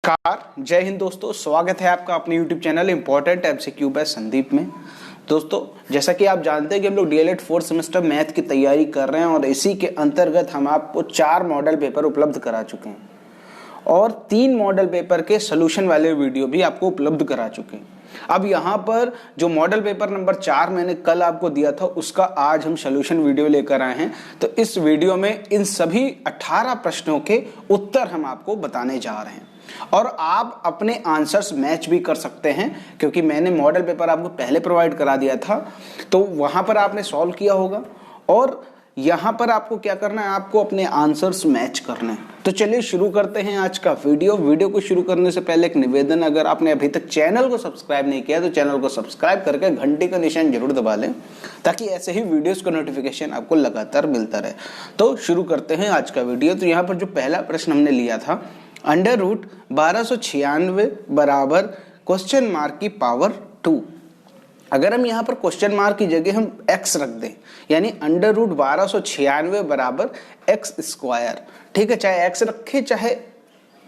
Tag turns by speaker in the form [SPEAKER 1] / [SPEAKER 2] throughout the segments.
[SPEAKER 1] नमस्कार, जय हिंद दोस्तों। स्वागत है आपका अपने YouTube channel important MCQ by Sandeep में। दोस्तों, जैसा कि आप जानते हैं कि हम लोग डीएलएड 4th सेमेस्टर मैथ की तैयारी कर रहे हैं और इसी के अंतर्गत हम आपको 4 मॉडल पेपर उपलब्ध करा चुके हैं और 3 मॉडल पेपर के सोल्यूशन वाले वीडियो भी आपको उपलब्ध करा चुके हैं। अब यहाँ पर जो मॉडल पेपर नंबर 4 मैंने कल आपको दिया था उसका आज हम सोल्यूशन वीडियो लेकर आए हैं। तो इस वीडियो में इन सभी 18 प्रश्नों के उत्तर हम आपको बताने जा रहे हैं और आप अपने आंसर्स मैच भी कर सकते हैं, क्योंकि मैंने मॉडल पेपर आपको पहले प्रोवाइड करा दिया था तो वहां पर आपने सॉल्व किया होगा और यहां पर आपको क्या करना है, आपको अपने आंसर्स मैच करने हैं। तो चलिए शुरू करते हैं आज का वीडियो को शुरू करने से पहले एक निवेदन, अगर आपने अभी तक चैनल को सब्सक्राइब नहीं किया तो चैनल को सब्सक्राइब करके घंटी का निशान जरूर दबा लें ताकि ऐसे ही वीडियोस का नोटिफिकेशन आपको लगातार मिलता रहे। तो शुरू करते हैं आज का वीडियो। तो यहाँ पर जो पहला प्रश्न हमने लिया था, अंडर रूट 1296 बराबर क्वेश्चन मार्क की पावर 2। अगर हम यहाँ पर क्वेश्चन मार्क की जगह हम x रख दें, यानी अंडर रूट 1296 बराबर एक्स स्क्वायर, ठीक है, चाहे x रखे चाहे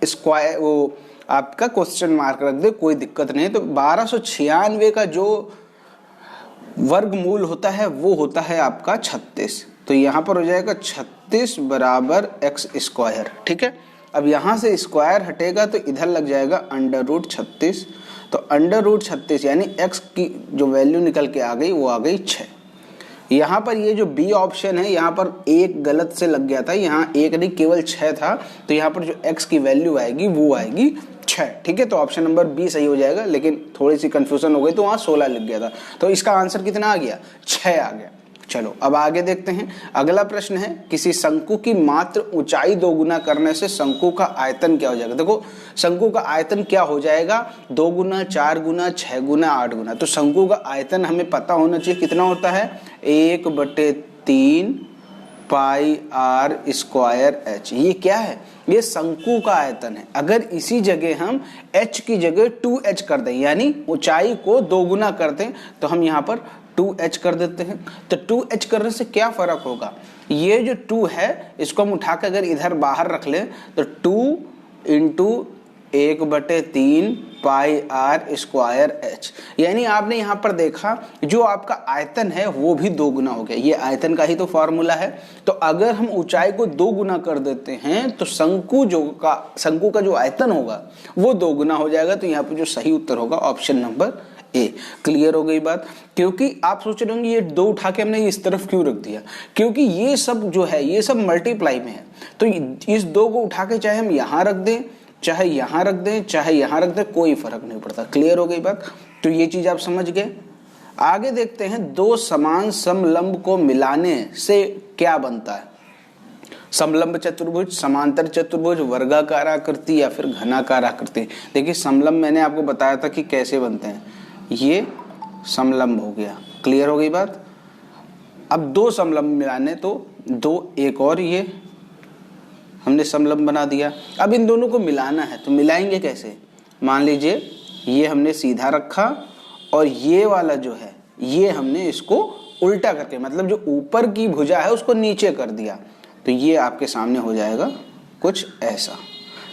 [SPEAKER 1] स्क्वायर, वो आपका क्वेश्चन मार्क रख दे, कोई दिक्कत नहीं। तो 1296 का जो वर्गमूल होता है वो होता है आपका 36। तो यहाँ पर हो जाएगा 36 बराबर एक्स स्क्वायर, ठीक है। अब यहाँ से स्क्वायर हटेगा तो इधर लग जाएगा अंडर रूट 36। तो अंडर रूट 36 यानी x की जो वैल्यू निकल के आ गई वो आ गई 6। यहाँ पर ये जो बी ऑप्शन है, यहाँ पर एक गलत से लग गया था, यहाँ एक नहीं केवल 6 था। तो यहाँ पर जो x की वैल्यू आएगी वो आएगी 6, ठीक है। तो ऑप्शन नंबर बी सही हो जाएगा, लेकिन थोड़ी सी कंफ्यूजन हो गई तो वहाँ 16 लिख गया था। तो इसका आंसर कितना आ गया, 6 आ गया। चलो अब आगे देखते हैं। अगला प्रश्न है, किसी शंकु की मात्र ऊंचाई 2 गुना करने से शंकु का आयतन क्या हो जाएगा। देखो, शंकु का आयतन क्या हो जाएगा, 2 गुना, 4 गुना, 6 गुना, 8 गुना। तो शंकु का आयतन हमें पता होना चाहिए कितना होता है, 1/3 पाई आर स्क्वायर एच। ये क्या है, ये शंकु का आयतन है। अगर इसी जगह हम h की जगह 2h कर दें, यानी ऊंचाई को 2 गुना कर दें, तो हम यहाँ पर 2h कर देते हैं। तो 2h करने से क्या फर्क होगा, ये जो 2 है इसको हम उठा कर अगर इधर बाहर रख लें तो 2 into 1/3 pi R square H, यानी आपने यहाँ पर देखा जो आपका आयतन है वो भी 2 गुना हो गया। ये आयतन का ही तो फॉर्मूला है। तो अगर हम ऊंचाई को 2 गुना कर देते हैं तो शंकु का जो आयतन होगा वो 2 गुना हो जाएगा। तो यहाँ पर जो सही उत्तर होगा ऑप्शन नंबर ए। क्लियर हो गई बात। क्योंकि आप सोच रहे होंगे ये 2 उठा के हमने इस तरफ क्यों रख दिया, क्योंकि ये सब जो है ये सब मल्टीप्लाई में है। तो इस 2 को उठा के चाहे हम यहाँ रख दें, चाहे यहाँ रख दें, चाहे यहाँ रख दें, कोई फर्क नहीं पड़ता। क्लियर हो गई बात। तो ये चीज आप समझ गए। आगे देखते हैं, 2 समान समलंब को मिलाने से क्या बनता है। समलंब चतुर्भुज, समांतर चतुर्भुज, वर्गाकार आकृति या फिर घनाकार आकृति। देखिए समलंब मैंने आपको बताया था कि कैसे बनते हैं, ये समलंब हो गया। क्लियर हो गई बात। अब 2 समलंब मिलाने तो 2, एक और ये हमने समलंब बना दिया। अब इन दोनों को मिलाना है, तो मिलाएंगे कैसे। मान लीजिए ये हमने सीधा रखा और ये वाला जो है ये हमने इसको उल्टा करके, मतलब जो ऊपर की भुजा है उसको नीचे कर दिया, तो ये आपके सामने हो जाएगा कुछ ऐसा,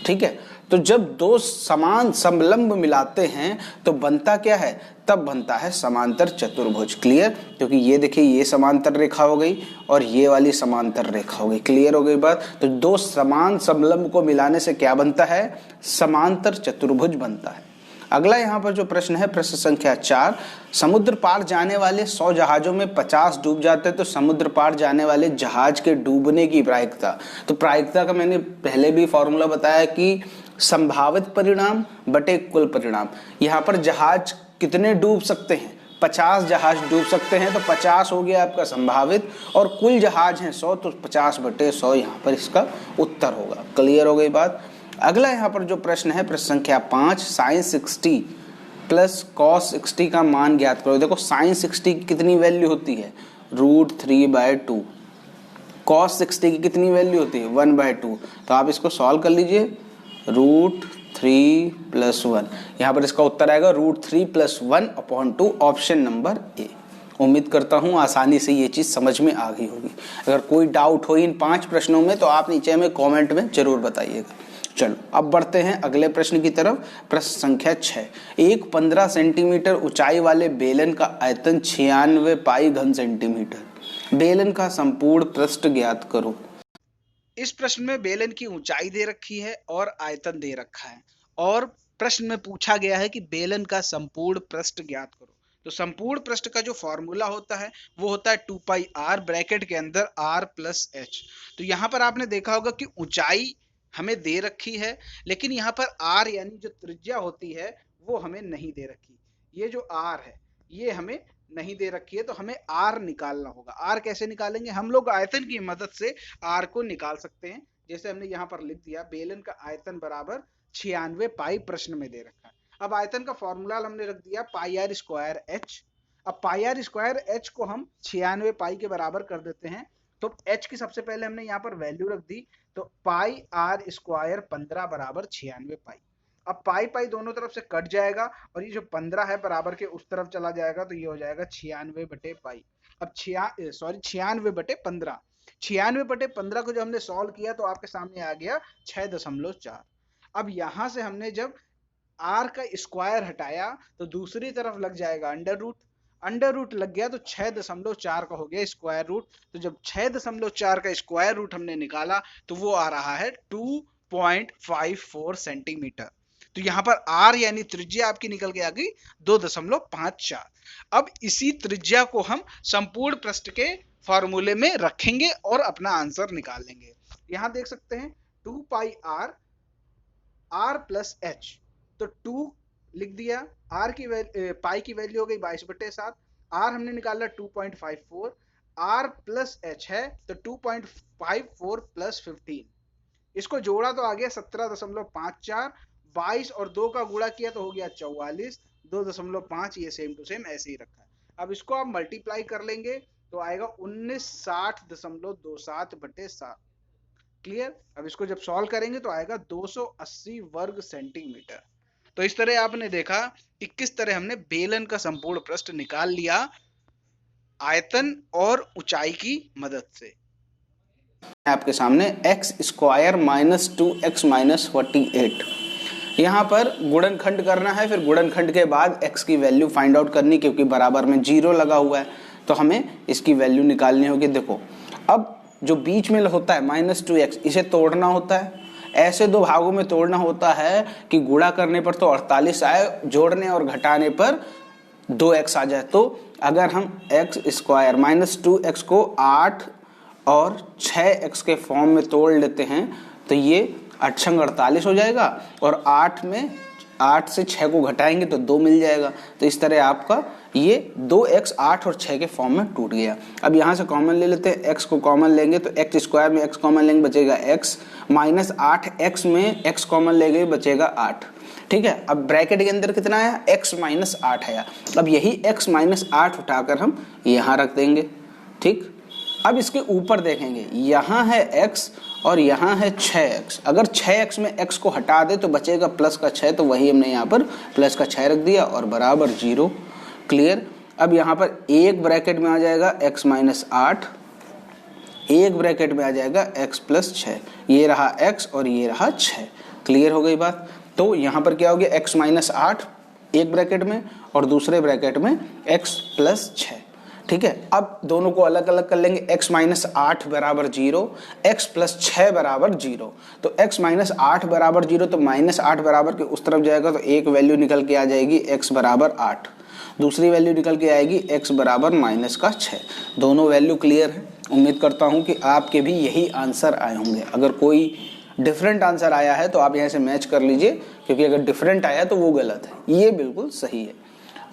[SPEAKER 1] ठीक है। तो जब 2 समान समलंब मिलाते हैं तो बनता क्या है, तब बनता है समांतर चतुर्भुज। क्लियर। क्योंकि ये देखिए ये समांतर रेखा हो गई और ये वाली समांतर रेखा हो गई। क्लियर हो गई बात। तो 2 समान समलंब को मिलाने से क्या बनता है, समांतर चतुर्भुज बनता है। अगला यहाँ पर जो प्रश्न है, प्रश्न संख्या 4, समुद्र पार जाने वाले 100 जहाजों में 50 डूब जाते हैं, तो समुद्र पार जाने वाले जहाज के डूबने की प्रायिकता। तो प्रायिकता का मैंने पहले भी फॉर्मूला बताया कि संभावित परिणाम बटे कुल परिणाम। यहाँ पर जहाज कितने डूब सकते हैं, 50 जहाज डूब सकते हैं, तो 50 हो गया आपका संभावित और कुल जहाज हैं 100, तो 50/100 यहाँ पर इसका उत्तर होगा। क्लियर हो गई बात। अगला यहाँ पर जो प्रश्न है, प्रश्न संख्या 5, साइन 60 प्लस कॉस 60 का मान ज्ञात करो। देखो साइन 60 की कितनी वैल्यू होती है, √3/2। कॉस 60 की कितनी वैल्यू होती है, 1/2। तो आप इसको सॉल्व कर लीजिए, √3 + 1। यहाँ पर इसका उत्तर आएगा √3 + 1/2, ऑप्शन नंबर ए। उम्मीद करता हूँ आसानी से ये चीज़ समझ में आ गई होगी। अगर कोई डाउट हो इन 5 प्रश्नों में तो आप नीचे हमें कमेंट में जरूर बताइएगा। चलो अब बढ़ते हैं अगले प्रश्न की तरफ। प्रश्न संख्या 6। एक 15 सेंटीमीटर ऊंचाई वाले बेलन का आयतन 96 पाई घन सेंटीमीटर। बेलन का संपूर्ण पृष्ठ ज्ञात करो। इस प्रश्न में बेलन की ऊंचाई दे रखी है और आयतन दे रखा है और प्रश्न में पूछा गया है कि बेलन का संपूर्ण पृष्ठ ज्ञात करो। तो संपूर्ण पृष्ठ का जो फॉर्मूला होता है वो होता है 2 पाई r ब्रैकेट के अंदर r प्लस h। तो यहाँ पर आपने देखा होगा कि ऊंचाई हमें दे रखी है, लेकिन यहाँ पर r यानी जो त्रिज्या होती है वो हमें नहीं दे रखी। ये जो r है ये हमें नहीं दे रखी है, तो हमें r निकालना होगा। r कैसे निकालेंगे? हम लोग आयतन की मदद से r को निकाल सकते हैं। जैसे हमने यहाँ पर लिख दिया बेलन का आयतन बराबर 96 पाई प्रश्न में दे रखा है। अब आयतन का फॉर्मूला हमने रख दिया पाई आर स्क्वायर एच। अब पाई आर स्क्वायर एच को हम 96 पाई के बराबर कर देते हैं, तो एच की सबसे पहले हमने यहाँ पर वैल्यू रख दी, तो पाई आर स्क्वायर 15 बराबर 96 पाई। अब पाई पाई दोनों तरफ से कट जाएगा और ये जो 15 है बराबर के उस तरफ चला जाएगा, तो ये हो जाएगा 96 बटे पाई। अब 96 बटे 15, 96 बटे 15 को जो हमने सॉल्व किया तो आपके सामने आ गया 6.4। अब यहां से हमने जब r का स्क्वायर हटाया तो दूसरी तरफ लग जाएगा अंडर रूट। अंडर रूट लग गया तो 6.4 का हो गया स्क्वायर रूट। तो जब 6.4 का स्क्वायर रूट हमने निकाला तो वो आ रहा है 2.54 सेंटीमीटर। तो यहाँ पर r यानी त्रिज्या आपकी निकल के आ गई 2.54। अब इसी त्रिज्या को हम संपूर्ण पृष्ठ के फॉर्मूले में रखेंगे और अपना आंसर निकाल लेंगे। यहाँ देख सकते हैं 2 पाई r प्लस h, तो 2 लिख दिया, r की पाई की वैल्यू हो गई 22/7, r हमने निकाला 2.54, r प्लस h है तो 2.54 प्लस 15, इसको जोड़ा तो आ गया 17.54, 22 और 2 का गुणा किया तो हो गया 44, 2.5 ये सेम टू सेम ऐसे ही रखा है। अब इसको आप मल्टीप्लाई कर लेंगे तो आएगा 1960.27/7। क्लियर? अब इसको जब सॉल्व करेंगे तो आएगा 280 वर्ग सेंटीमीटर। तो इस तरह आपने देखा कि किस तरह हमने बेलन का संपूर्ण पृष्ठ निकाल लिया आयतन और ऊंचाई की मदद से। आपके सामने x square minus 2x minus 48, यहाँ पर गुणनखंड करना है, फिर गुणनखंड के बाद x की वैल्यू फाइंड आउट करनी, क्योंकि बराबर में 0 लगा हुआ है तो हमें इसकी वैल्यू निकालनी होगी। देखो अब जो बीच में होता है -2x, इसे तोड़ना होता है, ऐसे दो भागों में तोड़ना होता है कि गुणा करने पर तो 48 आए, जोड़ने और घटाने पर 2x आ जाए। तो अगर हम x स्क्वायर -2x को 8 और 6x के फॉर्म में तोड़ लेते हैं तो ये 8 छंग 48 हो जाएगा, और 8 से 6 को घटाएंगे तो 2 मिल जाएगा। तो इस तरह आपका ये 2x 8 और 6 के फॉर्म में टूट गया। अब यहाँ से कॉमन ले लेते हैं, x को कॉमन लेंगे तो x स्क्वायर में x कॉमन लेंगे बचेगा x, माइनस 8x में x कॉमन लेंगे बचेगा 8। ठीक है, अब ब्रैकेट के अंदर कितना आया? x माइनस 8 आया। अब यही x माइनस 8 उठाकर हम यहाँ रख देंगे। ठीक, अब इसके ऊपर देखेंगे, यहाँ है x और यहाँ है 6x। अगर 6x में x को हटा दे तो बचेगा प्लस का 6, तो वही हमने यहाँ पर प्लस का 6 रख दिया और बराबर 0। क्लियर? अब यहाँ पर एक ब्रैकेट में आ जाएगा x माइनस 8, एक ब्रैकेट में आ जाएगा x प्लस 6, ये रहा x और ये रहा 6। क्लियर हो गई बात? तो यहाँ पर क्या हो गया? x माइनस 8 एक ब्रैकेट में और दूसरे ब्रैकेट में x प्लस 6। ठीक है, अब दोनों को अलग अलग कर लेंगे। x माइनस 8 बराबर 0, x प्लस 6 बराबर 0। तो x माइनस 8 बराबर 0, तो माइनस 8 बराबर के उस तरफ जाएगा तो एक वैल्यू निकल के आ जाएगी x बराबर 8, दूसरी वैल्यू निकल के आएगी x बराबर माइनस का 6। दोनों वैल्यू क्लियर है। उम्मीद करता हूँ कि आपके भी यही आंसर आए होंगे। अगर कोई डिफरेंट आंसर आया है तो आप यहाँ से मैच कर लीजिए, क्योंकि अगर डिफरेंट आया तो वो गलत है, ये बिल्कुल सही है।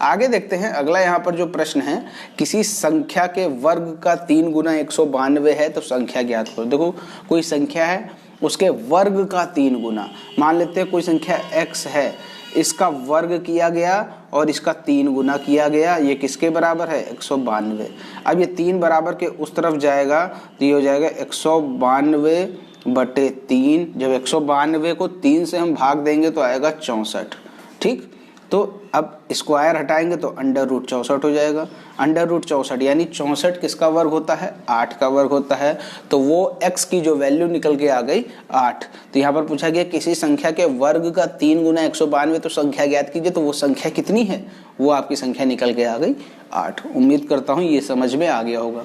[SPEAKER 1] आगे देखते हैं अगला। यहाँ पर जो प्रश्न है, किसी संख्या के वर्ग का 3 गुना 192 है तो संख्या ज्ञात करो। देखो कोई संख्या है, उसके वर्ग का 3 गुना, मान लेते हैं कोई संख्या x है, इसका वर्ग किया गया और इसका 3 गुना किया गया, ये किसके बराबर है? 192। अब ये 3 बराबर के उस तरफ जाएगा तो ये हो जाएगा 192/3। जब 192 को 3 से हम भाग देंगे तो आएगा 64। ठीक, तो अब स्क्वायर हटाएंगे तो अंडर रूट 64 हो जाएगा। अंडर रूट 64 यानी 64 किसका वर्ग होता है? 8 का वर्ग होता है। तो वो x की जो वैल्यू निकल के आ गई 8। तो यहाँ पर पूछा गया किसी संख्या के वर्ग का 3 गुना 192 तो संख्या ज्ञात कीजिए, तो वो संख्या कितनी है? वो आपकी संख्या निकल के आ गई 8। उम्मीद करता हूँ ये समझ में आ गया होगा।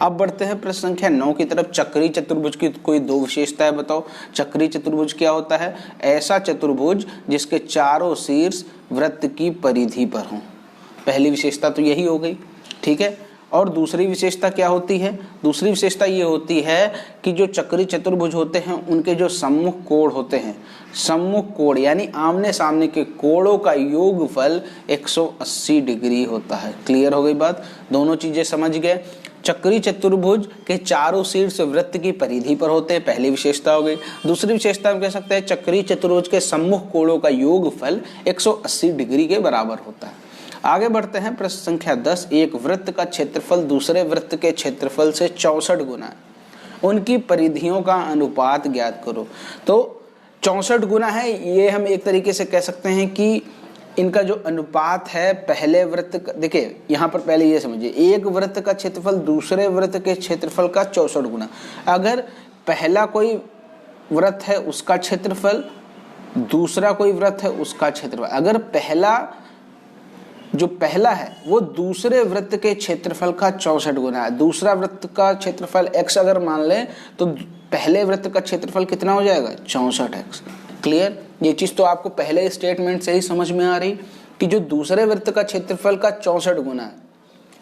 [SPEAKER 1] अब बढ़ते हैं प्रश्न संख्या 9 की तरफ। चक्रीय चतुर्भुज की कोई दो विशेषताएं बताओ। चक्रीय चतुर्भुज क्या होता है? ऐसा चतुर्भुज जिसके चारों शीर्ष वृत्त की परिधि पर हों। पहली विशेषता तो यही हो गई, ठीक है। और दूसरी विशेषता क्या होती है? दूसरी विशेषता ये होती है कि जो चक्रीय चतुर्भुज होते हैं उनके जो सम्मुख कोण होते हैं, सम्मुख कोण यानी आमने सामने के कोणों का योगफल 180 डिग्री होता है। क्लियर हो गई बात? दोनों चीजें समझ गए। चक्रीय चतुर्भुज के चारों शीर्ष वृत्त की परिधि पर होते हैं, पहली विशेषता हो गई। दूसरी विशेषता हम कह सकते हैं चक्रीय चतुर्भुज के सम्मुख कोणों का योगफल 180 डिग्री के बराबर होता है। आगे बढ़ते हैं प्रश्न संख्या 10। एक वृत्त का क्षेत्रफल दूसरे वृत्त के क्षेत्रफल से 64 गुना है, उनकी परिधियों का अनुपात ज्ञात करो। तो 64 गुना है, ये हम एक तरीके से कह सकते हैं कि इनका जो अनुपात है पहले वृत्त का, देखिए यहाँ पर पहले ये समझिए, एक वृत्त का क्षेत्रफल दूसरे वृत्त के क्षेत्रफल का 64 गुना। अगर पहला कोई वृत्त है उसका क्षेत्रफल, दूसरा कोई वृत्त है उसका क्षेत्रफल, अगर पहला जो पहला है वो दूसरे वृत्त के क्षेत्रफल का 64 गुना है, दूसरा वृत्त का क्षेत्रफल x अगर मान लें तो पहले वृत्त का क्षेत्रफल कितना हो जाएगा? 64x। क्लियर? ये चीज तो आपको पहले स्टेटमेंट से ही समझ में आ रही कि जो दूसरे वृत्त का क्षेत्रफल का 64 गुना है,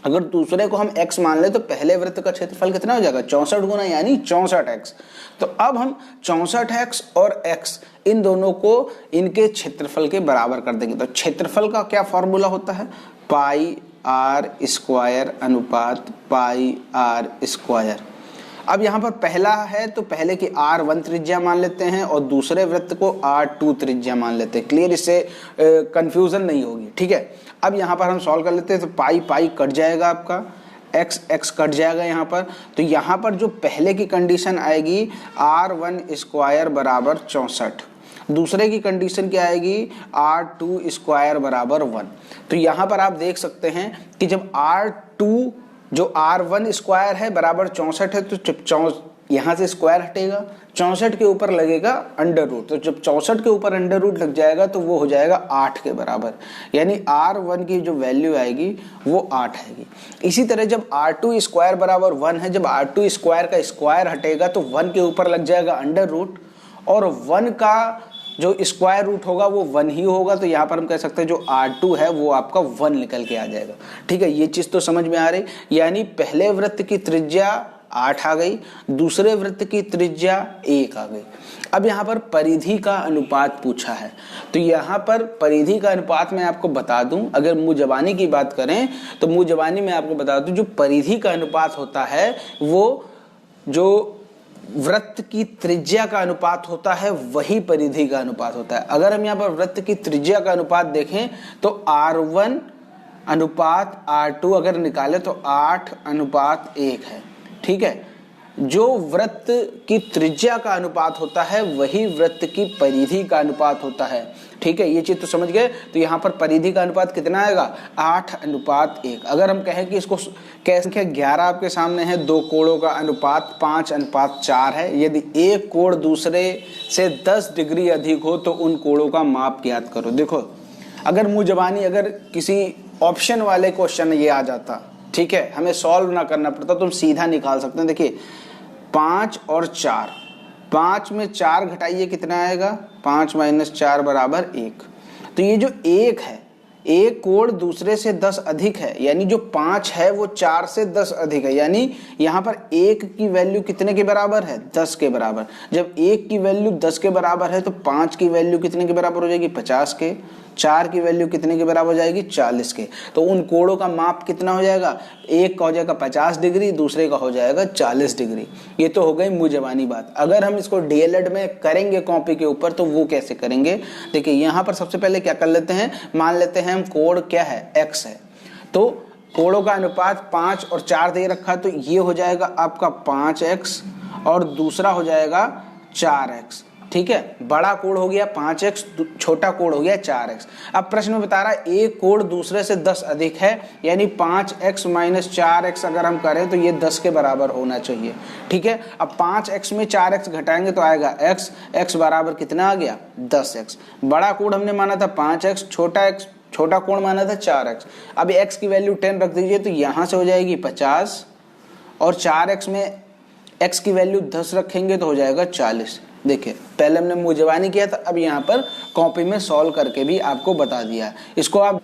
[SPEAKER 1] अगर दूसरे को हम x मान ले तो पहले वृत्त का क्षेत्रफल कितना हो जाएगा? 64 गुना यानी 64x। तो अब हम 64x और x इन दोनों को इनके क्षेत्रफल के बराबर कर देंगे। तो क्षेत्रफल का क्या फॉर्मूला होता है? पाई आर स्क्वायर अनुपात पाई आर स्क्वायर। अब यहाँ पर पहला है तो पहले की R1 त्रिज्या मान लेते हैं और दूसरे वृत्त को R2 त्रिज्या मान लेते हैं। क्लियर? इससे कंफ्यूजन नहीं होगी, ठीक है। अब यहाँ पर हम सॉल्व कर लेते हैं तो पाई पाई कट जाएगा, आपका x x कट जाएगा यहाँ पर। तो यहाँ पर जो पहले की कंडीशन आएगी R1 स्क्वायर बराबर 64, दूसरे की कंडीशन क्या आएगी? R2 स्क्वायर बराबर 1। तो यहाँ पर आप देख सकते हैं कि जब R2 जो R1 स्क्वायर है बराबर 64 है तो यहाँ से स्क्वायर हटेगा, 64 के ऊपर लगेगा अंडर रूट। तो जब 64 के ऊपर अंडर रूट लग जाएगा तो वो हो जाएगा 8 के बराबर, यानी R1 की जो वैल्यू आएगी वो 8 आएगी। इसी तरह जब R2 स्क्वायर बराबर 1 है, जब R2 स्क्वायर का स्क्वायर हटेगा तो 1 के ऊपर लग जाएगा अंडर रूट, और 1 का जो स्क्वायर रूट होगा वो 1 ही होगा। तो यहाँ पर हम कह सकते हैं जो R2 है वो आपका 1 निकल के आ जाएगा, ठीक है। ये चीज तो समझ में आ रही, यानी पहले वृत्त की त्रिज्या 8 आ गई, दूसरे वृत्त की त्रिज्या 1 आ गई। अब यहाँ पर परिधि का अनुपात पूछा है, तो यहाँ पर परिधि का अनुपात मैं आपको बता दूं, अगर मुँह जबानी की बात करें तो मुँह जबानी में आपको बता दूं, जो परिधि का अनुपात होता है वो जो वृत्त की त्रिज्या का अनुपात होता है वही परिधि का अनुपात होता है। अगर हम यहाँ पर वृत्त की त्रिज्या का अनुपात देखें तो R1 अनुपात R2 अगर निकाले तो 8:1 है, ठीक है। जो वृत्त की त्रिज्या का अनुपात होता है वही वृत्त की परिधि का अनुपात होता है, ठीक है। ये चीज तो समझ गए। तो यहाँ पर परिधि का अनुपात कितना आएगा? 8:1। अगर हम कहें कि इसको संख्या 11 आपके सामने है, दो कोणों का अनुपात 5:4 है। यदि एक कोण दूसरे से 10 डिग्री अधिक हो तो उन कोणों का माप ज्ञात करो। देखो, अगर मुँह जबानी अगर किसी ऑप्शन वाले क्वेश्चन ये आ जाता, ठीक है, हमें सॉल्व ना करना पड़ता, तुम सीधा निकाल सकते हैं। देखिए 5 और 4, 5 में 4 घटाइए कितना आएगा? 5 - 4 बराबर 1। तो ये जो 1 है, एक कोण दूसरे से 10 अधिक है, यानी जो 5 है वो 4 से 10 अधिक है, यानी यहाँ पर 1 की वैल्यू कितने के बराबर है? 10 के बराबर। जब 1 की वैल्यू 10 के बराबर है तो 5 की वैल्यू कितने के बराबर हो जाएगी? 50 के। 4 की वैल्यू कितने के बराबर हो जाएगी? 40 के। तो उन कोणों का माप कितना हो जाएगा? एक का हो जाएगा 50 डिग्री, दूसरे का हो जाएगा 40 डिग्री। ये तो हो गई मुँह जबानी बात। अगर हम इसको डीएलएड में करेंगे कॉपी के ऊपर तो वो कैसे करेंगे? देखिए यहाँ पर सबसे पहले क्या कर लेते हैं, मान लेते हैं हम कोण क्या है? x है। तो कोणों का अनुपात 5 और 4 दे रखा, तो ये हो जाएगा आपका 5x और दूसरा हो जाएगा 4x, ठीक है, बड़ा कोण हो गया 5x, छोटा कोण हो गया 4x। अब प्रश्न में बता रहा है एक कोण दूसरे से 10 अधिक है, यानी 5x माइनस 4x अगर हम करें तो ये 10 के बराबर होना चाहिए। ठीक है, अब 5x में 4x घटाएंगे तो आएगा x, x बराबर कितना आ गया 10x। बड़ा कोण हमने माना था 5x, छोटा कोण माना था 4x। अब x की वैल्यू 10 रख दीजिए तो यहां से हो जाएगी 50, और 4x में x की वैल्यू 10 रखेंगे तो हो जाएगा 40। देखिए पहले हमने मुंह जबानी किया था, अब यहाँ पर कॉपी में सॉल्व करके भी आपको बता दिया। इसको आप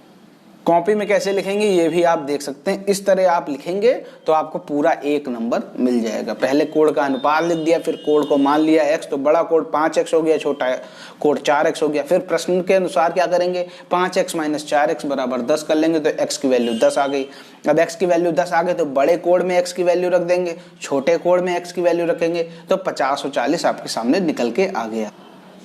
[SPEAKER 1] कॉपी में कैसे लिखेंगे ये भी आप देख सकते हैं। इस तरह आप लिखेंगे तो आपको पूरा 1 नंबर मिल जाएगा। पहले कोण का अनुपात लिख दिया, फिर कोण को मान लिया x, तो बड़ा कोण 5x हो गया, छोटा कोण 4x हो गया। फिर प्रश्न के अनुसार क्या करेंगे, 5x माइनस 4x बराबर 10 कर लेंगे तो x की वैल्यू 10 आ गई। अब x की वैल्यू 10 आ गई तो बड़े कोण में x की वैल्यू रख देंगे, छोटे कोण में x की वैल्यू रखेंगे, तो 50 और 40 आपके सामने निकल के आ गया।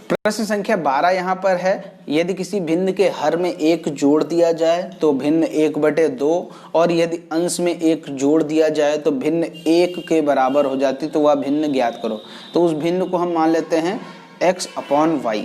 [SPEAKER 1] प्रश्न संख्या 12 यहाँ पर है, यदि किसी भिन्न के हर में 1 जोड़ दिया जाए तो भिन्न 1/2, और यदि अंश में 1 जोड़ दिया जाए तो भिन्न 1 के बराबर हो जाती, तो वह भिन्न ज्ञात करो। तो उस भिन्न को हम मान लेते हैं x/y।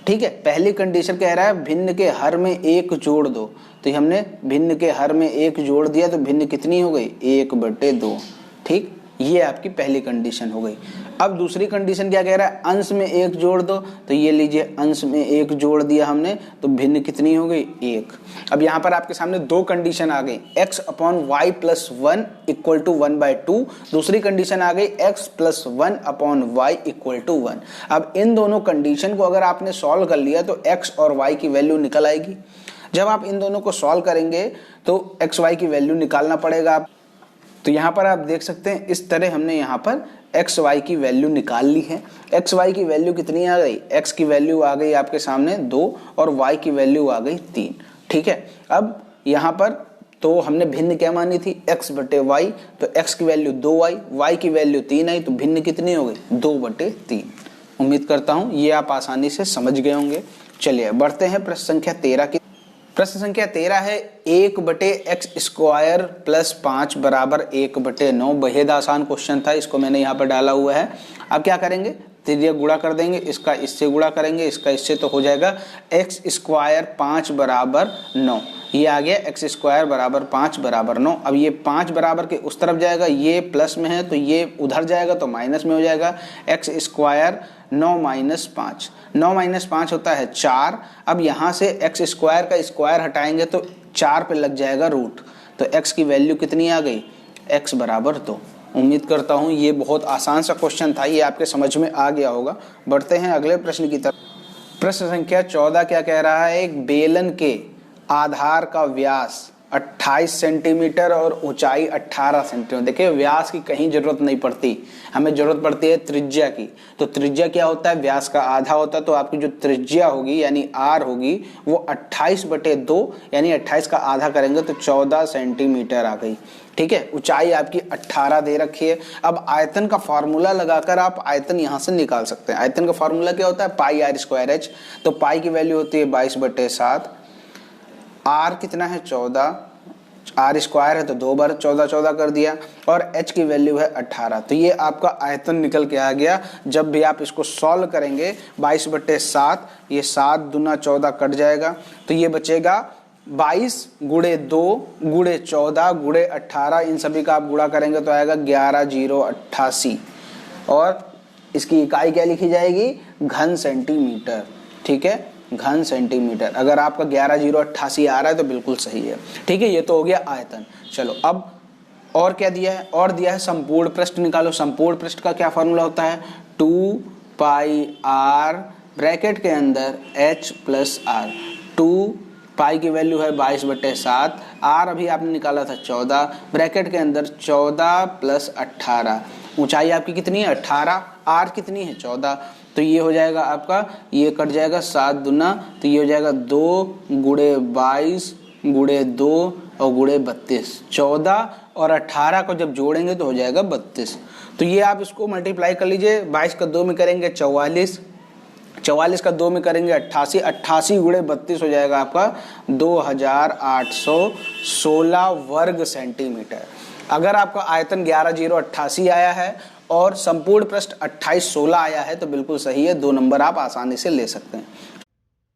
[SPEAKER 1] ठीक है, पहली कंडीशन कह रहा है भिन्न के हर में 1 जोड़ दो, तो हमने भिन्न के हर में 1 जोड़ दिया तो भिन्न कितनी हो गई 1/2। ठीक, ये आपकी पहली कंडीशन हो गई। अब दूसरी कंडीशन क्या कह रहा है, अंश में 1 जोड़ दो, तो ये लीजिए अंश में 1 जोड़ दिया हमने तो भिन्न कितनी हो गई 1। अब यहाँ पर आपके सामने 2 कंडीशन आ गई, x/y + 1 = 1/2, दूसरी कंडीशन आ गई x + 1/y = 1। अब इन दोनों कंडीशन को अगर आपने सॉल्व कर लिया तो x और y की वैल्यू निकल आएगी। जब आप इन दोनों को सॉल्व करेंगे तो x y की वैल्यू निकालना पड़ेगा। तो यहाँ पर आप देख सकते हैं इस तरह हमने यहाँ पर एक्स वाई की वैल्यू निकाल ली है। एक्स वाई की वैल्यू कितनी आ गई, एक्स की वैल्यू आ गई आपके सामने 2 और वाई की वैल्यू आ गई 3। ठीक है, अब यहाँ पर तो हमने भिन्न क्या मानी थी x/y, तो x की वैल्यू 2y, y की वैल्यू 3 आई, तो भिन्न कितनी हो गई 2/3। उम्मीद करता हूँ ये आप आसानी से समझ गए होंगे। चलिए बढ़ते हैं प्रश्न संख्या 13 की। प्रश्न संख्या 13 है 1/x² + 5 = 1/9। बेहद आसान क्वेश्चन था, इसको मैंने यहाँ पर डाला हुआ है। अब क्या करेंगे, त्रिज्या गुणा कर देंगे, इसका इससे गुणा करेंगे, इसका इससे, तो हो जाएगा x² 5 = 9। ये आ गया x² = 5 = 9। अब ये 5 बराबर के उस तरफ जाएगा, ये प्लस में है तो ये उधर जाएगा तो माइनस में हो जाएगा। x² 9 - 5, 9 - 5 होता है 4। अब यहाँ से x² का स्क्वायर हटाएंगे तो 4 पे लग जाएगा रूट, तो x की वैल्यू कितनी आ गई x = 2। उम्मीद करता हूँ ये बहुत आसान सा क्वेश्चन था, ये आपके समझ में आ गया होगा। बढ़ते हैं अगले प्रश्न की तरफ। प्रश्न संख्या 14 क्या कह रहा है, एक बेलन के आधार का व्यास 28 सेंटीमीटर और ऊंचाई 18 सेंटीमीटर। देखिए व्यास की कहीं जरूरत नहीं पड़ती, हमें जरूरत पड़ती है त्रिज्या की। तो त्रिज्या क्या होता है, व्यास का आधा होता है, तो आपकी जो त्रिज्या होगी यानी r होगी वो 28/2, यानी 28 का आधा करेंगे तो 14 सेंटीमीटर आ गई। ठीक है, ऊंचाई आपकी 18 दे रखी है। अब आयतन का फार्मूला लगाकर आप आयतन यहाँ से निकाल सकते हैं। आयतन का फार्मूला क्या होता है, πr²h, तो पाई की वैल्यू होती है 22/7, r कितना है 14, r² है तो 2 बार 14 14 कर दिया, और h की वैल्यू है 18। तो ये आपका आयतन निकल के आ गया। जब भी आप इसको सॉल्व करेंगे 22/7, ये 7 दूना 14 कट जाएगा, तो ये बचेगा 22 × 2 × 14 × 18, इन सभी का आप गुणा करेंगे तो आएगा 11088, और इसकी इकाई क्या लिखी जाएगी, घन सेंटीमीटर। ठीक है, घन सेंटीमीटर। अगर आपका 11088 आ रहा है तो बिल्कुल सही है। ठीक है, ये तो हो गया आयतन। चलो अब और क्या दिया है, और दिया है संपूर्ण पृष्ठ निकालो। संपूर्ण पृष्ठ का क्या फॉर्मूला होता है, 2πr ब्रैकेट के अंदर h + r। 2 पाई की वैल्यू है 22/7, r अभी आपने निकाला था 14, ब्रैकेट के अंदर 14 + 18, ऊंचाई आपकी कितनी है 18, r कितनी है 14, तो ये हो जाएगा आपका, ये कट जाएगा 7 दूना, तो ये हो जाएगा 2 × 22 × 2 और × 32। 14 और 18 को जब जोड़ेंगे तो हो जाएगा 32। तो ये आप इसको मल्टीप्लाई कर लीजिए, 22 का 2 में करेंगे 44, 44 का 2 में करेंगे 88, 88 × 32 हो जाएगा आपका 2816 वर्ग सेंटीमीटर। अगर आपका आयतन 11088 आया है और संपूर्ण पृष्ठ 28-16 आया है तो बिल्कुल सही है, 2 नंबर आप आसानी से ले सकते हैं।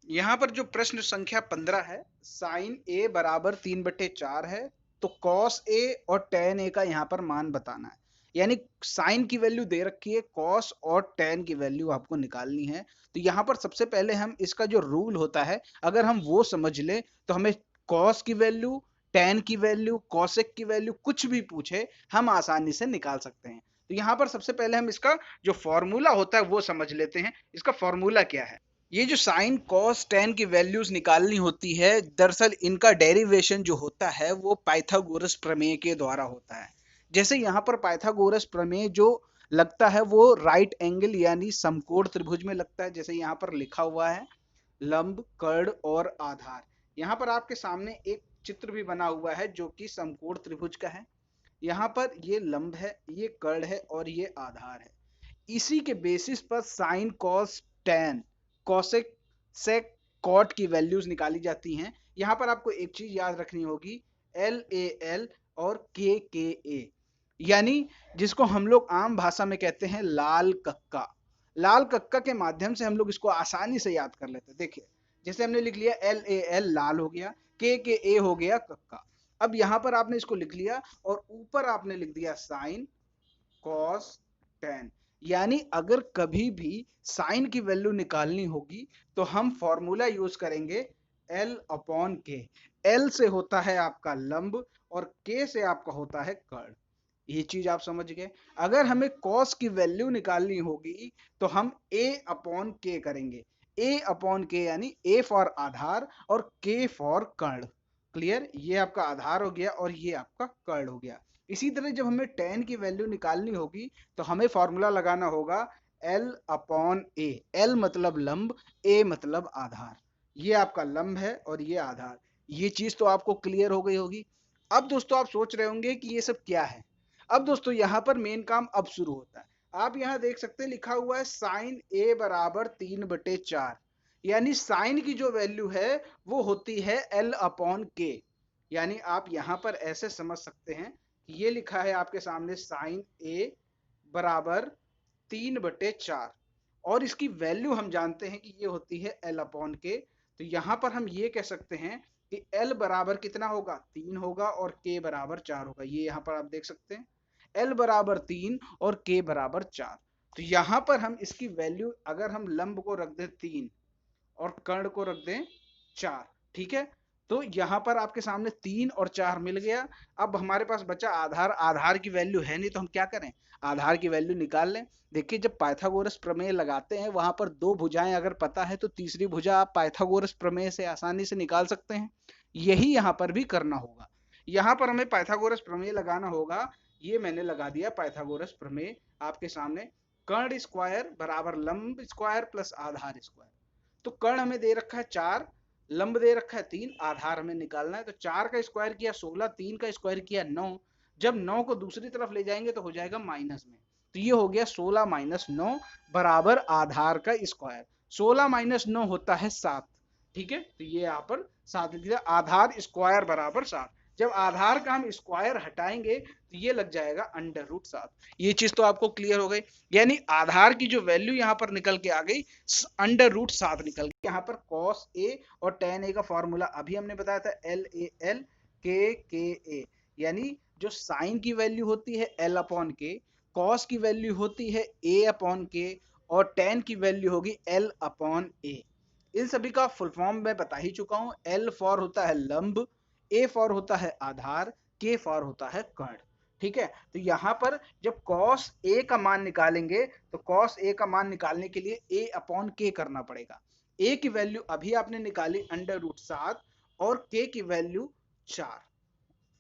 [SPEAKER 1] यहाँ पर जो प्रश्न संख्या 15 है, साइन ए बराबर 3/4 है, तो कॉस ए और टेन ए का यहाँ पर मान बताना है। यानी साइन की वैल्यू दे रखी है, कॉस और टेन की वैल्यू आपको निकालनी है। तो यहाँ पर सबसे पहले हम इसका जो रूल होता है अगर हम वो समझ ले तो हमें कॉस की वैल्यू, टेन की वैल्यू, कॉसेक की वैल्यू कुछ भी पूछे हम आसानी से निकाल सकते हैं। तो यहाँ पर सबसे पहले हम इसका जो फॉर्मूला होता है वो समझ लेते हैं। इसका फॉर्मूला क्या है? ये जो साइन कॉस टेन की वैल्यूज निकालनी होती है, दरअसल इनका डेरिवेशन जो होता है वो पाइथागोरस प्रमेय के द्वारा होता है। जैसे यहाँ पर पाइथागोरस प्रमेय जो लगता है वो राइट एंगल यानी समकोण त्रिभुज में लगता है। जैसे यहाँ पर लिखा हुआ है लंब, कर्ण और आधार। यहाँ पर आपके सामने एक चित्र भी बना हुआ है जो कि समकोण त्रिभुज का है। यहाँ पर ये लंब है, ये कर्ण है और ये आधार है। इसी के बेसिस पर साइन कॉस टेन, कॉसेक, सेक, कॉट की वैल्यूज निकाली जाती हैं। यहाँ पर आपको एक चीज याद रखनी होगी, एल ए एल और के ए, यानी जिसको हम लोग आम भाषा में कहते हैं लाल कक्का। लाल कक्का के माध्यम से हम लोग इसको आसानी से याद कर लेते हैं। देखिए जैसे हमने लिख लिया एल ए एल लाल हो गया, के ए हो गया कक्का। अब यहाँ पर आपने इसको लिख लिया और ऊपर आपने लिख दिया साइन कॉस टेन। यानी अगर कभी भी साइन की वैल्यू निकालनी होगी तो हम फॉर्मूला यूज करेंगे L अपॉन के। L से होता है आपका लंब और K से आपका होता है कर्ण। ये चीज आप समझ गए। अगर हमें कॉस की वैल्यू निकालनी होगी तो हम A अपॉन के करेंगे। A अपॉन के यानी A फॉर आधार और K फॉर कर्ण। क्लियर? ये आपका आधार हो गया और ये आपका कर्ण हो गया। इसी तरह जब हमें टेन की वैल्यू निकालनी होगी तो हमें फॉर्मूला लगाना होगा L अपॉन ए। L मतलब लंब, A मतलब आधार। ये आपका लंब है और ये आधार। ये चीज तो आपको क्लियर हो गई होगी। अब दोस्तों आप सोच रहे होंगे कि ये सब क्या है। अब दोस्तों यहाँ पर मेन काम अब शुरू होता है। आप यहाँ देख सकते हैं लिखा हुआ है साइन ए बराबर 3/4, यानी साइन की जो वैल्यू है वो होती है L अपॉन के। यानी आप यहाँ पर ऐसे समझ सकते हैं कि ये लिखा है आपके सामने साइन ए बराबर 3/4 और इसकी वैल्यू हम जानते हैं कि ये होती है L अपॉन के। तो यहाँ पर हम ये कह सकते हैं कि L बराबर कितना होगा, 3 होगा और K बराबर 4 होगा। ये यहाँ पर आप देख सकते हैं L बराबर 3 और K बराबर 4। तो यहाँ पर हम इसकी वैल्यू अगर हम लंब को रख दें 3 और कर्ण को रख दें 4, ठीक है, तो यहाँ पर आपके सामने 3 और 4 मिल गया। अब हमारे पास बचा आधार। आधार की वैल्यू है नहीं तो हम क्या करें, आधार की वैल्यू निकाल लें। देखिए जब पाइथागोरस प्रमेय लगाते हैं वहां पर 2 भुजाएं अगर पता है तो तीसरी भुजा आप पाइथागोरस प्रमेय से आसानी से निकाल सकते हैं। यही यहाँ पर भी करना होगा। यहाँ पर हमें पाइथागोरस प्रमेय लगाना होगा। ये मैंने लगा दिया पाइथागोरस प्रमेय आपके सामने। कर्ण स्क्वायर बराबर लंब स्क्वायर प्लस आधार स्क्वायर। तो कर्ण हमें दे रखा है 4, लंब दे रखा है 3, आधार हमें निकालना है। तो 4 का स्क्वायर किया 16, 3 का स्क्वायर किया 9। जब 9 को दूसरी तरफ ले जाएंगे तो हो जाएगा माइनस में। तो ये हो गया 16 माइनस 9 बराबर आधार का स्क्वायर। 16 माइनस 9 होता है 7, ठीक है। तो ये यहाँ पर 7 लिख दिया। आधार स्क्वायर बराबर 7। जब आधार का हम स्क्वायर हटाएंगे तो ये लग जाएगा √7। ये चीज तो आपको क्लियर हो गई। यानी आधार की जो वैल्यू यहाँ पर निकल के आ गई √7 निकल गई। यहाँ पर cos a और tan a का फॉर्मूला अभी हमने बताया था L A L K A, यानी जो साइन की वैल्यू होती है L अपॉन के, कॉस की वैल्यू होती है A अपॉन के और tan की वैल्यू होगी L अपॉन A। इन सभी का फुल फॉर्म मैं बता ही चुका हूं। L फॉर होता है लंब, A फॉर होता है आधार, K फॉर होता है कर्ण, ठीक है। तो यहाँ पर जब cos A का मान निकालेंगे तो cos A का मान निकालने के लिए A अपॉन K करना पड़ेगा। A की वैल्यू अभी आपने निकाली √7 और K की वैल्यू 4।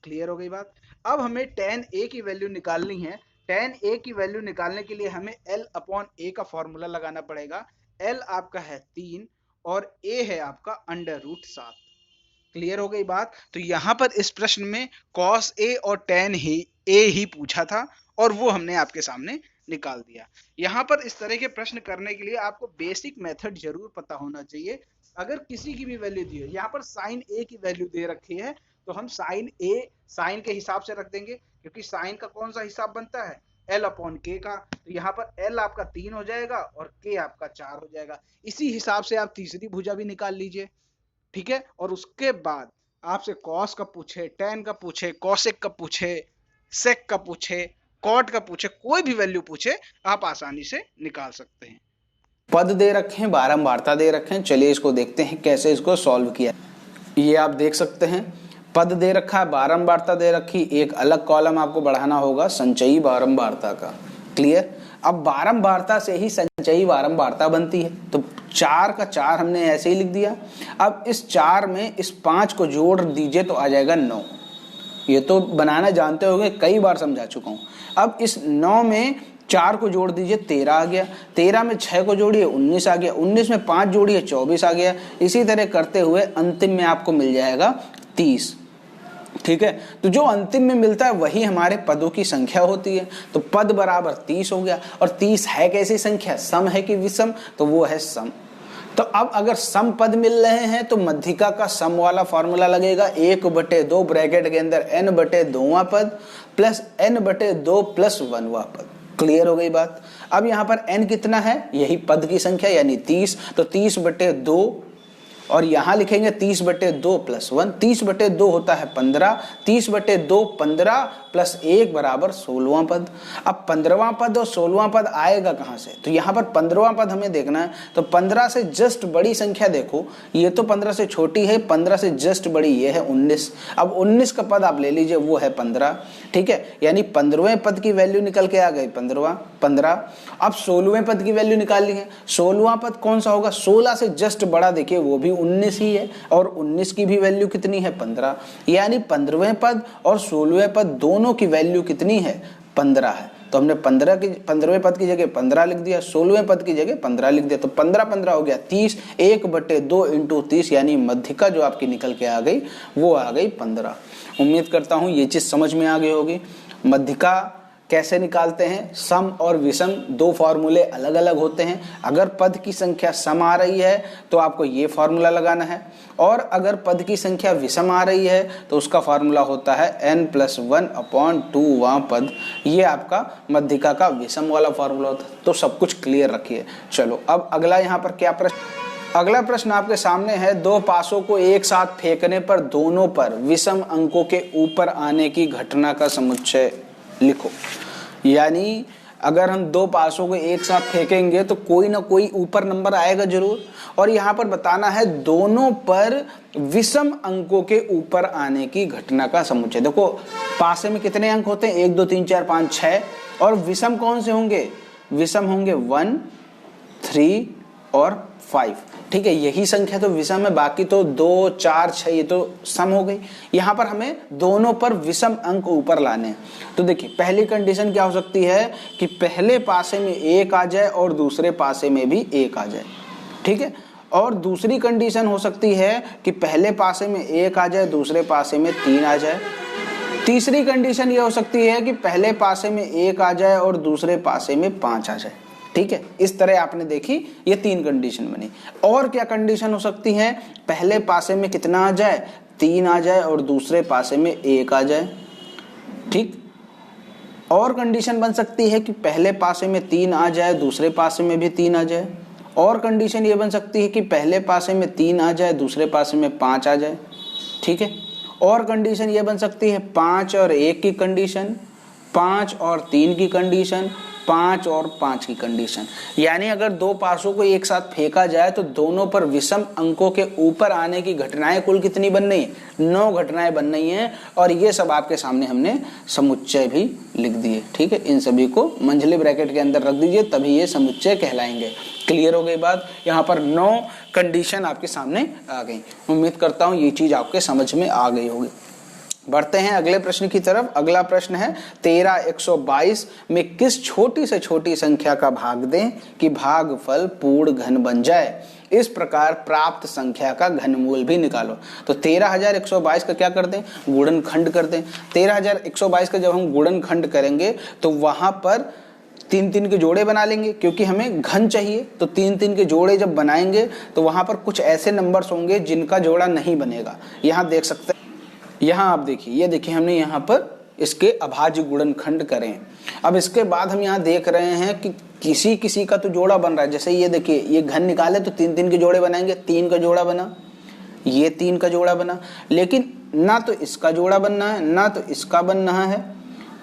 [SPEAKER 1] क्लियर हो गई बात। अब हमें tan A की वैल्यू निकालनी है। tan A की वैल्यू निकालने के लिए हमें L अपॉन A का फॉर्मूला लगाना पड़ेगा। L आपका है 3 और A है आपका √7। क्लियर हो गई बात। तो यहाँ पर इस प्रश्न में cos A और tan A ही पूछा था और वो हमने आपके सामने निकाल दिया। यहाँ पर इस तरह के प्रश्न करने के लिए आपको बेसिक मेथड जरूर पता होना चाहिए। अगर किसी की भी वैल्यू दी है, यहाँ पर साइन A की वैल्यू दे रखी है तो हम साइन A साइन के हिसाब से रख देंगे, क्योंकि साइन का कौन सा हिसाब बनता है, L अपॉन K का, तो यहाँ पर L आपका 3 हो जाएगा और K आपका 4 हो जाएगा। इसी हिसाब से आप तीसरी भुजा भी निकाल लीजिए, ठीक है। और उसके बाद आपसे कॉस का पूछे, टेन का पूछे, कॉसेक का पूछे, सेक का पूछे, कॉट का पूछे, कोई भी वैल्यू पूछे आप आसानी से निकाल सकते हैं। पद दे रखे हैं, बारंबारता दे रखे हैं, चलिए इसको देखते हैं कैसे इसको सॉल्व किया। ये आप देख सकते हैं पद दे रखा है, बारंबारता दे रखी, एक अलग कॉलम आपको बढ़ाना होगा संचयी बारंबारता का। क्लियर। अब बारंबारता से ही संचयी बारंबारता बनती है, तो 4 का 4 हमने ऐसे ही लिख दिया। अब इस 4 में इस 5 को जोड़ दीजिए तो आ जाएगा 9। ये तो बनाना जानते होंगे, कई बार समझा चुका हूं। अब इस 9 में 4 को जोड़ दीजिए 13 आ गया, 13 में 6 को जोड़िए 19 आ गया, 19 में 5 जोड़िए 24 आ गया। इसी तरह करते हुए अंतिम में आपको मिल जाएगा 30। ठीक है, तो जो अंतिम में मिलता है वही हमारे पदों की संख्या होती है। तो पद बराबर 30 हो गया। और 30 है कैसी संख्या, सम है कि विषम, तो वो है सम। तो अब अगर सम पद मिल रहे हैं तो मध्यिका का सम वाला फॉर्मूला लगेगा, 1/2 ब्रैकेट के अंदर n/2वां पद प्लस n/2 प्लस 1वां पद। क्लियर हो गई बात। अब यहाँ पर n कितना है, यही पद की संख्या यानी 30, तो 30/2 और यहां लिखेंगे 30/2 प्लस 1, 30/2 होता है 15, 30/2 15 प्लस 1 बराबर 16वां पद। अब 15वां पद और 16वां पद आएगा कहां से, तो यहां पर 15वां पद हमें देखना है। तो 15 से जस्ट बड़ी संख्या देखो, ये तो 15 से छोटी है, 15 से जस्ट बड़ी ये है 19। अब 19 का पद आप ले लीजिए, वो है 15। ठीक है, यानी 15वें पद की वैल्यू निकल के आ गई 15। अब 16वें पद की वैल्यू निकाल ली है। 16वां पद कौन सा होगा, 16 से जस्ट बड़ा देखिए वो भी 19 ही है, और 19 की भी वैल्यू कितनी है 15। यानी 15वें पद और 16वें पद दोनों की वैल्यू कितनी है 15 है। तो हमने 15वें पद की जगह 15 लिख दिया, 16वें पद की जगह 15 लिख दिया, तो 15 हो गया 30, 1/2 इंटू 30, यानी मध्यिका जो आपकी निकल के आ गई वो आ गई 15। उम्मीद करता हूं ये चीज समझ में आ गई होगी। मध्यिका कैसे निकालते हैं, सम और विषम दो फॉर्मूले अलग अलग होते हैं। अगर पद की संख्या सम आ रही है तो आपको ये फॉर्मूला लगाना है, और अगर पद की संख्या विषम आ रही है तो उसका फॉर्मूला होता है n+1/2वां पद। ये आपका मध्यिका का विषम वाला फॉर्मूला होता है। तो सब कुछ क्लियर रखिए। चलो अब अगला यहाँ पर क्या प्रश्न, अगला प्रश्न आपके सामने है, दो पासों को एक साथ फेंकने पर दोनों पर विषम अंकों के ऊपर आने की घटना का समुच्चय लिखो। यानी अगर हम दो पासों को एक साथ फेंकेंगे तो कोई ना कोई ऊपर नंबर आएगा जरूर, और यहाँ पर बताना है दोनों पर विषम अंकों के ऊपर आने की घटना का समुच्चय। देखो पासे में कितने अंक होते हैं, 1 2 3 4 5 6, और विषम कौन से होंगे, विषम होंगे 1 3 और 5। ठीक है, यही संख्या तो विषम है, बाकी तो 2 4 6 ये तो सम हो गई। यहाँ पर हमें दोनों पर विषम अंक ऊपर लाने हैं। तो देखिए पहली कंडीशन क्या हो सकती है कि पहले पासे में 1 आ जाए और दूसरे पासे में भी 1 आ जाए। ठीक है, और दूसरी कंडीशन हो सकती है कि पहले पासे में 1 आ जाए, दूसरे पासे में 3 आ जाए। तीसरी कंडीशन ये हो सकती है कि पहले पासे में 1 आ जाए और दूसरे पासे में 5 आ जाए। ठीक है, इस तरह आपने देखी ये 3 कंडीशन बनी। और क्या कंडीशन हो सकती है, पहले पासे में कितना आ जाए, 3 आ जाए और दूसरे पासे में 1 आ जाए। ठीक, और कंडीशन बन सकती है कि पहले पासे में 3 आ जाए, दूसरे पासे में भी 3 आ जाए। और कंडीशन ये बन सकती है कि पहले पासे में 3 आ जाए, दूसरे पासे में 5 आ जाए। ठीक है, और कंडीशन ये बन सकती है 5 और 1 की कंडीशन, 5 और 3 की कंडीशन, 5 और 5 की कंडीशन। यानी अगर दो पासों को एक साथ फेंका जाए तो दोनों पर विषम अंकों के ऊपर आने की घटनाएं कुल कितनी बन रही है, 9 घटनाएं बन रही हैं, और ये सब आपके सामने हमने समुच्चय भी लिख दिए। ठीक है, इन सभी को मंझले ब्रैकेट के अंदर रख दीजिए, तभी ये समुच्चय कहलाएंगे। क्लियर हो गई बात। यहाँ पर 9 कंडीशन आपके सामने आ गई। उम्मीद करता हूँ ये चीज आपके समझ में आ गई होगी। बढ़ते हैं अगले प्रश्न की तरफ। अगला प्रश्न है 13/122 में किस छोटी से छोटी संख्या का भाग दें कि भागफल पूर्ण घन बन जाए। इस प्रकार प्राप्त संख्या का घनमूल भी निकालो। तो 13,122 का क्या कर दें, गुणनखंड कर दें। 13,122 का जब हम गुणनखंड करेंगे तो वहां पर 3-3 के जोड़े बना लेंगे, क्योंकि हमें घन चाहिए। तो 3-3 के जोड़े जब बनाएंगे तो वहां पर कुछ ऐसे नंबर्स होंगे जिनका जोड़ा नहीं बनेगा। यहाँ देख सकते हैं, यहाँ आप देखिए, ये देखिए हमने यहाँ पर इसके अभाज्य गुणनखंड करें। अब इसके बाद हम यहाँ देख रहे हैं कि किसी किसी का तो जोड़ा बन रहा है। जैसे ये देखिए, ये घन निकाले तो 3 के जोड़े बनाएंगे, 3 का जोड़ा बना, ये 3 का जोड़ा बना, लेकिन ना तो इसका जोड़ा बनना है, ना तो इसका बनना है,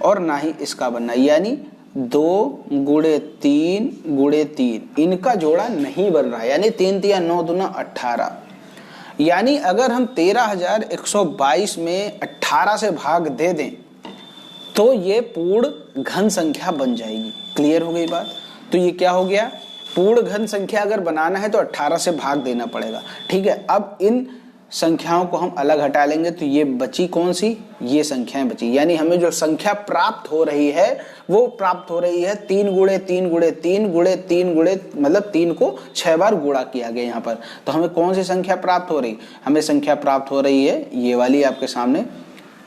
[SPEAKER 1] और ना ही इसका बनना है, यानी 2 गुणे 3 गुणे 3 इनका जोड़ा नहीं बन रहा है। यानी 3 तिया 9 दूना 18, यानी अगर हम 13,122 में 18 से भाग दे दें तो ये पूर्ण घन संख्या बन जाएगी। क्लियर हो गई बात? तो ये क्या हो गया, पूर्ण घन संख्या अगर बनाना है तो 18 से भाग देना पड़ेगा। ठीक है, अब इन संख्याओं को हम अलग हटा लेंगे तो ये बची कौन सी, ये संख्याएं बची। यानी हमें जो संख्या प्राप्त हो रही है वो प्राप्त हो रही है 3 गुणे 3 गुणे 3 गुणे 3 गुणे, मतलब 3 को 6 बार गुणा किया गया यहाँ पर। तो हमें कौन सी संख्या प्राप्त हो रही, हमें संख्या प्राप्त हो रही है ये वाली, आपके सामने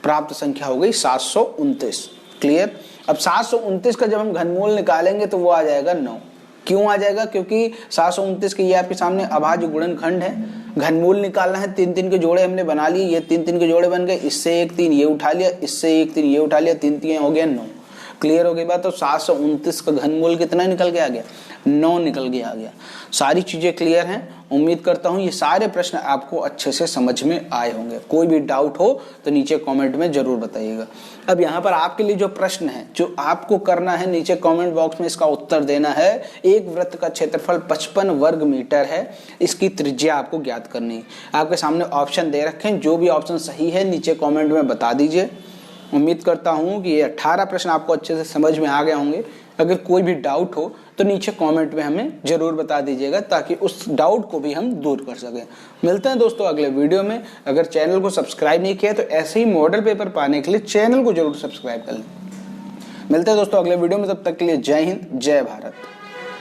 [SPEAKER 1] प्राप्त संख्या हो गई 729। क्लियर? अब 729 का जब हम घनमूल निकालेंगे तो वो आ जाएगा 9। क्यों आ जाएगा? क्योंकि 729 के ये आपके सामने अभाज्य गुणनखंड है। घनमूल निकालना है, 3 के जोड़े हमने बना लिए, ये 3 के जोड़े बन गए, इससे 1 3 ये उठा लिया, इससे 1 3 ये उठा लिया, 3 3 हो गया 9। क्लियर हो गई बात? तो 729 का घनमूल कितना निकल के आ गया, 9 निकल के आ गया। सारी चीजें क्लियर हैं। उम्मीद करता हूं ये सारे प्रश्न आपको अच्छे से समझ में आए होंगे। कोई भी डाउट हो तो नीचे कमेंट में जरूर बताइएगा। अब यहाँ पर आपके लिए जो प्रश्न है, जो आपको करना है, नीचे कमेंट बॉक्स में इसका उत्तर देना है। एक वृत्त का क्षेत्रफल 55 वर्ग मीटर है, इसकी त्रिज्या आपको ज्ञात करनी है। आपके सामने ऑप्शन दे रखे हैं, जो भी ऑप्शन सही है नीचे कॉमेंट में बता दीजिए। उम्मीद करता हूँ कि ये 18 प्रश्न आपको अच्छे से समझ में आ गए होंगे। अगर कोई भी डाउट हो तो नीचे कमेंट में हमें जरूर बता दीजिएगा, ताकि उस डाउट को भी हम दूर कर सकें। मिलते हैं दोस्तों अगले वीडियो में। अगर चैनल को सब्सक्राइब नहीं किया तो ऐसे ही मॉडल पेपर पाने के लिए चैनल को जरूर सब्सक्राइब कर लें। मिलते हैं दोस्तों अगले वीडियो में, तब तक के लिए जय हिंद, जय भारत।